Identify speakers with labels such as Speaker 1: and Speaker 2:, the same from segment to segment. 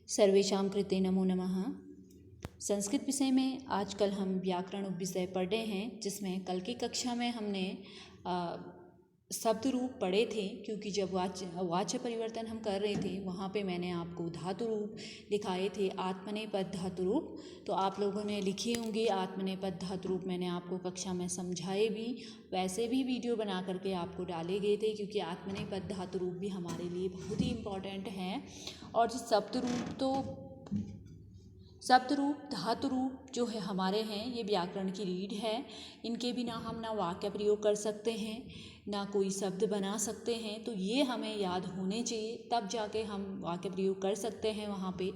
Speaker 1: सर्वेषां कृते नमो नमः। संस्कृत विषय में आजकल हम व्याकरण विषय पढ़ रहे हैं, जिसमें कल की कक्षा में हमने शब्द रूप पढ़े थे, क्योंकि जब वाच्य परिवर्तन हम कर रहे थे वहाँ पे मैंने आपको धातु रूप दिखाए थे, आत्मनेपद धातु रूप। तो आप लोगों ने लिखे होंगे आत्मनेपद धातु रूप, मैंने आपको कक्षा में समझाए भी, वैसे भी वीडियो बना करके आपको डाले गए थे, क्योंकि आत्मनेपद धातु रूप भी हमारे लिए बहुत ही इम्पॉर्टेंट है। और जो शब्द रूप धातु रूप जो है हमारे हैं, ये व्याकरण की रीढ़ है। इनके बिना हम ना वाक्य प्रयोग कर सकते हैं, ना कोई शब्द बना सकते हैं। तो ये हमें याद होने चाहिए, तब जाके हम वाक्य प्रयोग कर सकते हैं वहाँ पे।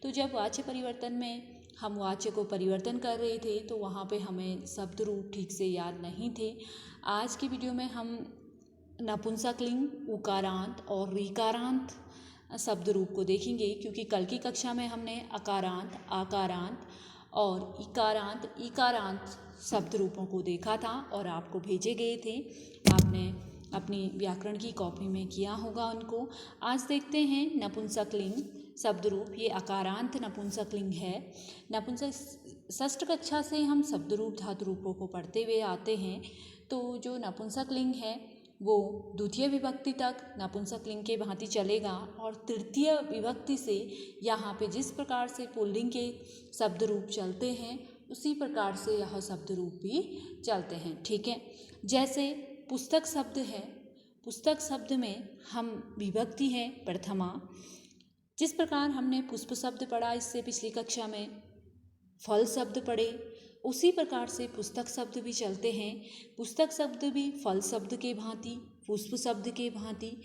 Speaker 1: तो जब वाच्य परिवर्तन में हम वाच्य को परिवर्तन कर रहे थे, तो वहाँ पे हमें शब्द रूप ठीक से याद नहीं थे। आज की वीडियो में हम नपुंसकलिंग, उकारांत और ऋकारांत शब्द रूप को देखेंगे, क्योंकि कल की कक्षा में हमने अकारांत, आकारांत और इकारांत शब्द रूपों को देखा था और आपको भेजे गए थे। आपने अपनी व्याकरण की कॉपी में किया होगा उनको। आज देखते हैं नपुंसकलिंग शब्द रूप। ये अकारांत नपुंसकलिंग है। षष्ठ कक्षा से हम शब्द रूप धातु रूपों को पढ़ते हुए आते हैं। तो जो नपुंसकलिंग है वो द्वितीय विभक्ति तक नपुंसकलिंग के भांति चलेगा, और तृतीय विभक्ति से यहाँ पे जिस प्रकार से पुल्लिंग के शब्द रूप चलते हैं, उसी प्रकार से यह शब्द रूप भी चलते हैं। ठीक है, जैसे पुस्तक शब्द है, पुस्तक शब्द में हम विभक्ति है प्रथमा। जिस प्रकार हमने पुष्प शब्द पढ़ा इससे पिछली कक्षा में, फल शब्द पढ़े, उसी प्रकार से पुस्तक शब्द भी चलते हैं। पुस्तक शब्द भी फल शब्द के भांति, पुष्प शब्द के भांति,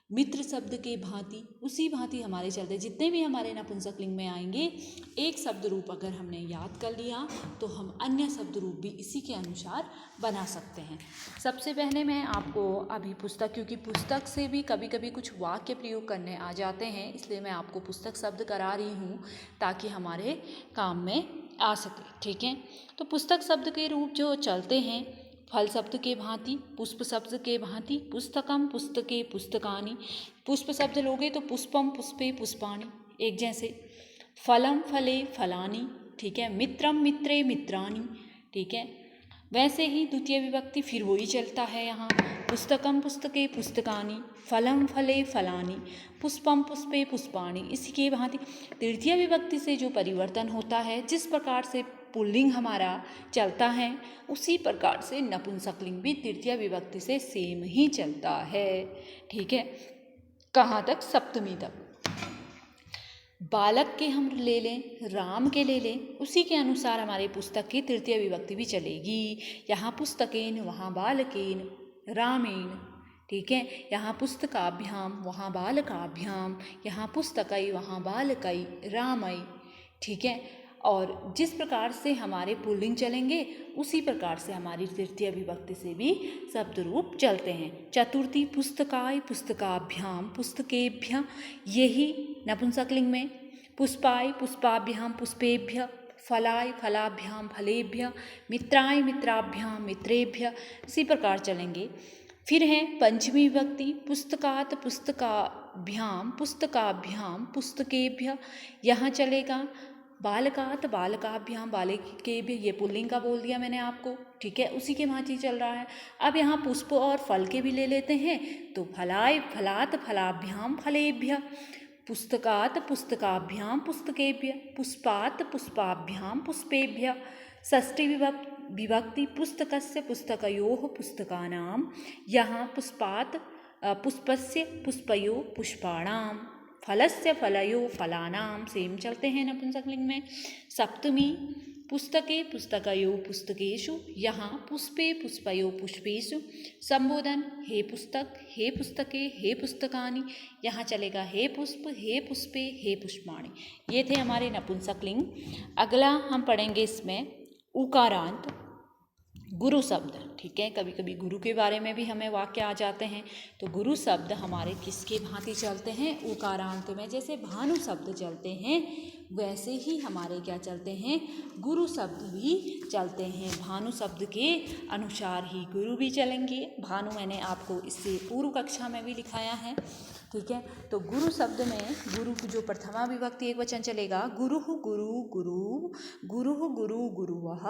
Speaker 1: मित्र शब्द के भांति, उसी भांति हमारे चलते। जितने भी हमारे नपुंसकलिंग में आएंगे, एक शब्द रूप अगर हमने याद कर लिया तो हम अन्य शब्द रूप भी इसी के अनुसार बना सकते हैं। सबसे पहले मैं आपको अभी पुस्तक, क्योंकि पुस्तक से भी कभी कभी कुछ वाक्य प्रयोग करने आ जाते हैं, इसलिए मैं आपको पुस्तक शब्द करा रही हूँ ताकि हमारे काम में आ सके। ठीक है, तो पुस्तक शब्द के रूप जो चलते हैं, फल शब्द के भांति, पुष्प शब्द के भांति, पुस्तकम पुस्तके पुस्तकानि। पुष्प शब्द लोगे तो पुष्पम पुष्पे पुष्पाणि, एक जैसे। फलम फले फलानि, ठीक है। मित्रम मित्रे मित्राणि, ठीक है। वैसे ही द्वितीय विभक्ति फिर वही चलता है यहाँ, पुस्तकम पुस्तके पुस्तकानि, फलम फले फलानि, पुष्पम पुष्पे पुष्पाणि, इसी के भांति। तृतीय विभक्ति से जो परिवर्तन होता है, जिस प्रकार से पुल्लिंग हमारा चलता है, उसी प्रकार से नपुंसकलिंग भी तृतीय विभक्ति से सेम ही चलता है। ठीक है, कहाँ तक? सप्तमी तक। बालक के हम ले लें, राम के ले लें, उसी के अनुसार हमारे पुस्तक की तृतीय विभक्ति भी चलेगी। यहाँ पुस्तकेन, वहाँ बालकेन, रामेण, ठीक है। यहाँ पुस्तकाभ्याम, वहाँ बालकाभ्याम, यहाँ पुस्तकै, वहाँ बालकै, रामै, ठीक है। और जिस प्रकार से हमारे पुल्लिंग चलेंगे, उसी प्रकार से हमारी तृतीय विभक्ति से भी शब्द रूप चलते हैं। चतुर्थी पुस्तकाय, पुस्तकाभ्याम, पुस्तकेभ्य, यही नपुंसकलिंग में। पुष्पाय, पुष्पाभ्याम, पुष्पेभ्य, फलाय, फलाभ्याम, फलेभ्य, मित्राय, मित्राभ्याम, मित्रेभ्य, इसी प्रकार चलेंगे। फिर है पंचमी विभक्ति, पुस्तकात, पुस्तकाभ्याम, पुस्तकाभ्याम, पुस्तकेभ्य, यहाँ चलेगा। बालकात, बालकाभ्याम, बालिकेभ्य, ये पुल्लिंग का बोल दिया मैंने आपको, ठीक है। उसी के भांति चल रहा है। अब यहाँ पुष्प और फल के भी ले लेते हैं, तो फलाय, फलात, फलाभ्याम, फलेभ्य, पुस्तकात, पुस्तकाभ्याम, पुस्तकेभ्य, पुष्पात, पुष्पाभ्याम, पुष्पेभ्य। षष्ठी विभक्ति, पुस्तकस्य, पुस्तकयोः, पुस्तकानां, यहाँ पुष्पात, पुष्पस्य, पुष्पयोः, पुष्पाणां, फलस्य, फलयोः, फलानां, सेम चलते हैं नपुंसकलिंग में। सप्तमी, पुस्तके, पुस्तकयोः, पुस्तकेषु, यहाँ पुष्पे, पुष्पयोः, पुष्पेषु। संबोधन, हे पुस्तक, हे पुस्तके, हे पुस्तकानि, यहाँ चलेगा हे पुष्प, हे पुष्पे, हे पुष्पाणि। ये थे हमारे नपुंसकलिंग। अगला हम पढ़ेंगे इसमें उकारांत, गुरु शब्द, ठीक है। कभी कभी गुरु के बारे में भी हमें वाक्य आ जाते हैं। तो गुरु शब्द हमारे किसके भांति चलते हैं? उकारांत में। जैसे भानु शब्द चलते हैं, वैसे ही हमारे क्या चलते हैं? गुरु शब्द भी चलते हैं। भानु शब्द के अनुसार ही गुरु भी चलेंगे। भानु मैंने आपको इससे पूर्व कक्षा में भी लिखाया है। ठीक है। तो गुरु शब्द में गुरु की जो प्रथमा विभक्ति एक वचन चलेगा, गुरु गुरु गुरु, गुरु गुरु गुरुवः।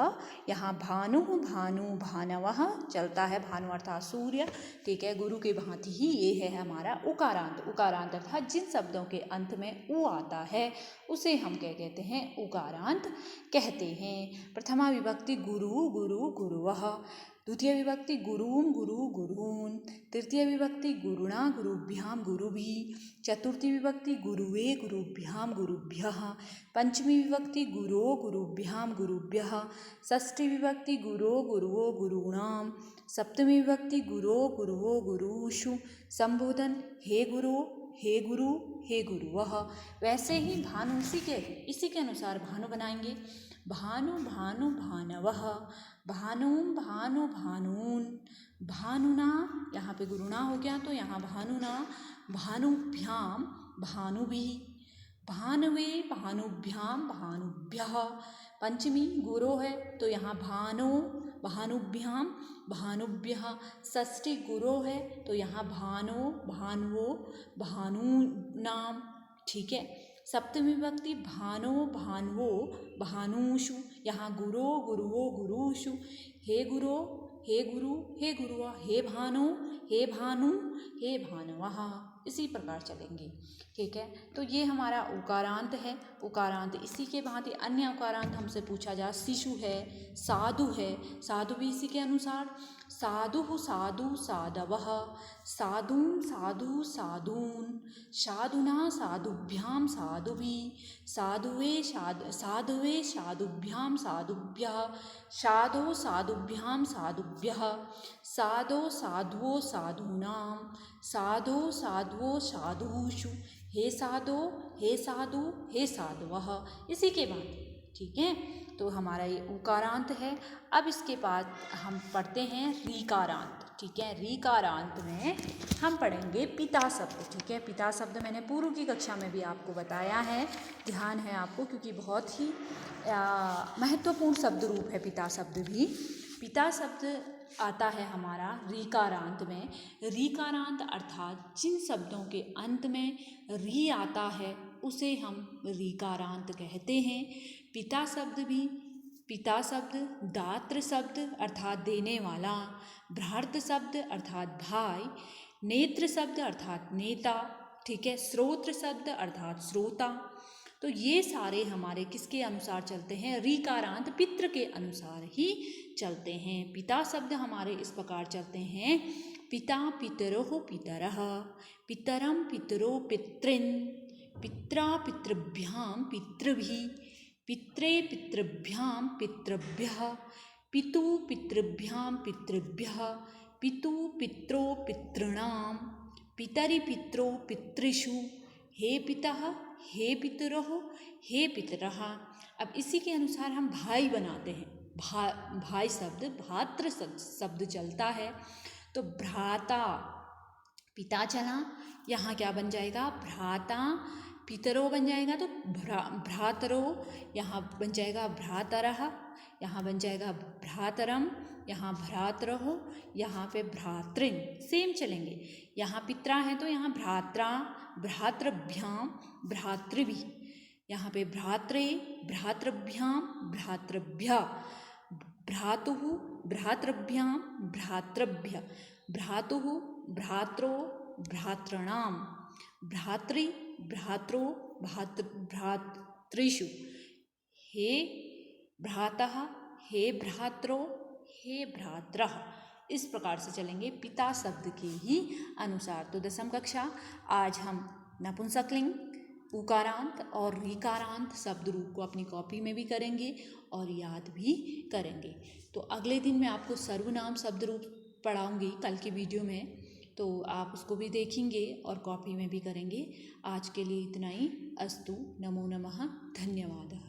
Speaker 1: यहाँ भानु भानु भानवः चलता है, भानु अर्थात सूर्य, ठीक है। गुरु के भांति ही ये है हमारा उकारांत। उकारांत अर्थात जिन शब्दों के अंत में उ आता है उसे हम क्या कहते हैं, उकारांत कहते हैं। प्रथमा विभक्ति गुरु गुरु गुरुवः, द्वितीय विभक्ति गुरुम गुरु गुरून्, तृतीय विभक्ति गुरुणा गुरुभ्याम गुरुभिः, चतुर्थी विभक्ति गुरुवे गुरुभ्याम गुरुभ्यः, पंचमी विभक्ति गुरो गुरुभ्याम गुरुभ्यः, षष्ठी विभक्ति गुरो गुरुवो गुरूणां, सप्तमी विभक्ति गुरो गुरुवो गुरुषु। संबोधन हे गुरु हे गुरु हे गुरुवः। वैसे ही भानु इसी के अनुसार भानु बनाएंगे, भानु भानु भानवः, भानुम भानु भानून, भानुना यहाँ पे गुरुणा हो गया तो यहाँ भानुना, भानुभ्याम भानुभिः, भानवे भानुभ्याम भानुभ्यः। पंचमी गुरो है तो यहाँ भानो भानुभ्याम भानुभ्यः। षष्ठी गुरो है तो यहाँ भानो भानुवो भानूनाम, ठीक है। सप्तमी विभक्ति भानो भानुवो भानुषु, यहाँ गुरो गुरुवो गुरुषु। हे गुरो हे गुरु हे गुरुवा, हे भानो हे भानु हे भानवः, इसी प्रकार चलेंगे, ठीक है। तो ये हमारा उकारांत है। उकारांत इसी के भांति अन्य उकारांत हमसे पूछा जा, शिशु है, साधु है, साधु भी इसी के अनुसार, साधु साधु साधवः, साधुं साधु साधून्, साधुना साधुभ्याम साधुभिः, साधुवे साधुभ्याम साधुभ्यः, साधो साधुभ्याम साधुभ्यः, साधो साधुवो साधूनां, साधो साधुवो साधुषु। हे साधो हे साधु हे साधवः, इसी के बाद, ठीक है। तो हमारा ये उकारांत है। अब इसके बाद हम पढ़ते हैं रीकारांत, ठीक है। रीकारांत में हम पढ़ेंगे पिता शब्द, ठीक है। पिता शब्द मैंने पूर्व की कक्षा में भी आपको बताया है, ध्यान है आपको, क्योंकि बहुत ही महत्वपूर्ण शब्द रूप है पिता शब्द भी। पिता शब्द आता है हमारा रीकारांत में। रीकारांत अर्थात जिन शब्दों के अंत में री आता है उसे हम रीकारांत कहते हैं। पिता शब्द दात्र शब्द अर्थात देने वाला, भ्रातृ शब्द अर्थात भाई, नेत्र शब्द अर्थात नेता, ठीक है। श्रोत्र शब्द अर्थात श्रोता। तो ये सारे हमारे किसके अनुसार चलते हैं, रीकारांत पितृ के अनुसार ही चलते हैं। पिता शब्द हमारे इस प्रकार चलते हैं, पिता पितरोः पितरः, पितरम पितरो पितृन्, पित्रा पितृभ्याम पितृभिः, पित्रे पितृभ्याम पितृभ्यः, पितु पितृभ्याम पितृभ्यः, पितु पित्रो पितॄणां, पितरि पित्रो पितृषु। हे पितः हे पितरोः हे पितरः। अब इसी के अनुसार हम भाई बनाते हैं। भाई शब्द भातृ शब्द चलता है, तो भ्राता पिता चला, यहाँ क्या बन जाएगा, भ्राता। पितरो बन जाएगा तो भ्रातरो, यहाँ बन जाएगा भ्रातरः, यहाँ बन जाएगा भ्रातरम, यहाँ भ्रातरः, यहाँ पे भ्रातृन, सेम चलेंगे। यहाँ पित्रा है तो यहाँ भ्रात्रा, भ्रातृभ्याम भ्रातृभिः, यहाँ पे भ्रात्रे भ्रातृभ्याम भ्रातृभ्य, भ्रातुः भ्रातृभ्याम भ्रातृभ्य, भ्रातुः भ्रात्रो भ्रातॄणां, भ्रातृ भ्रात्रो भ्रातृषु। हे भ्रातः हे भ्रात्रो हे भ्रातरः, इस प्रकार से चलेंगे पिता शब्द के ही अनुसार। तो दसम कक्षा आज हम नपुंसकलिंग, उकारांत और रीकारांत शब्द रूप को अपनी कॉपी में भी करेंगे और याद भी करेंगे। तो अगले दिन मैं आपको सर्वनाम शब्द रूप पढ़ाऊंगी कल की वीडियो में, तो आप उसको भी देखेंगे और कॉपी में भी करेंगे। आज के लिए इतना ही। अस्तु, नमो नमः, धन्यवाद।